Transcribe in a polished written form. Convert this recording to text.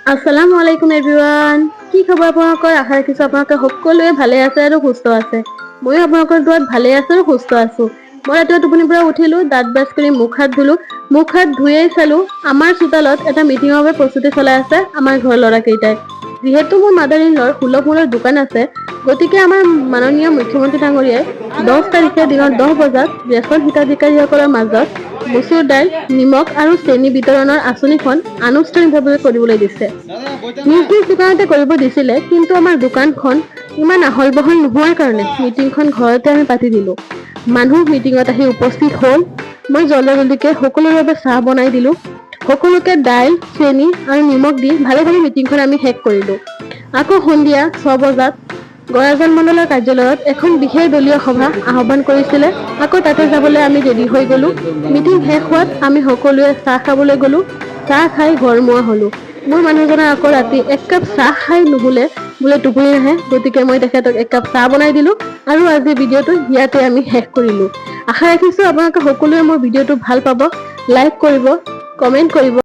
আসসালামু আলাইকুম এভৰিৱান। কি খবৰ আপোনালোকৰ? আশা ৰাখিছো আপোনালোকে সকলোৱে ভালে আছে আৰু সুস্থ আছে। ময়ো আপোনালোকৰ দোৱাত ভালে আছো আৰু সুস্থ আছো। মই ৰাতিপুৱা টোপনিৰ পৰা উঠিলো, দাঁত ব্ৰাছ কৰি মুখ হাত ধুলো। মুখ হাত ধুয়েই চালো আমাৰ চোতালত এটা মিটিঙৰ বাবে প্ৰস্তুতি চলাই আছে আমাৰ ঘৰৰ ল'ৰা কেইটাই। যিহেতু মোৰ মাদাৰ ইন লৰ সুলভ মূলৰ দোকান আছে, গতিকে আমাৰ মাননীয় মুখ্যমন্ত্ৰী ডাঙৰীয়াই 10 তাৰিখে দিনৰ 10 বজাত ৰেচন হিতাধিকাৰীসকলৰ মাজত মচুৰ দাইল, নিমখ আৰু চেনি বিতৰণৰ আঁচনিখন আনুষ্ঠানিকভাৱে কৰিবলৈ দিছে। নিজ নিজ দোকানতে কৰিব দিছিলে, কিন্তু আমাৰ দোকানখন ইমান আহল বহল নোহোৱাৰ কাৰণে মিটিংখন ঘৰতে আমি পাতি দিলো। মানুহ মিটিঙত আহি উপস্থিত হ'ল। মই জলদিকে সকলোৰে বাবে চাহ বনাই দিলো। সকলোকে দাইল, চেনি আৰু নিমখ দি ভালে ভালে মিটিংখন আমি শেষ কৰিলো। আকৌ সন্ধিয়া 6 বজাত গৰাজন মণ্ডলৰ কাৰ্যালয়ত এখন বিশেষ দলীয় সভা আহ্বান কৰিছিলে। আকৌ তাতে যাবলৈ আমি ৰেডি হৈ গলো। মিটিং শেষ হোৱাত আমি সকলোৱে চাহ খাবলৈ গলো। চাহ খাই ঘৰমুৱা হলো। মোৰ মানুহজনৰ আকৌ ৰাতি 1 কাপ চাহ খাই নুশুলে, বোলে টোপনি নাহে, গতিকে মই তেখেতক 1 কাপ চাহ বনাই দিলো আৰু আজি ভিডিঅ'টো ইয়াতে আমি শেষ কৰিলো। আশা ৰাখিছো আপোনালোকে সকলোৱে মোৰ ভিডিঅ'টো ভাল পাব, লাইক কৰিব, কমেন্ট কৰিব।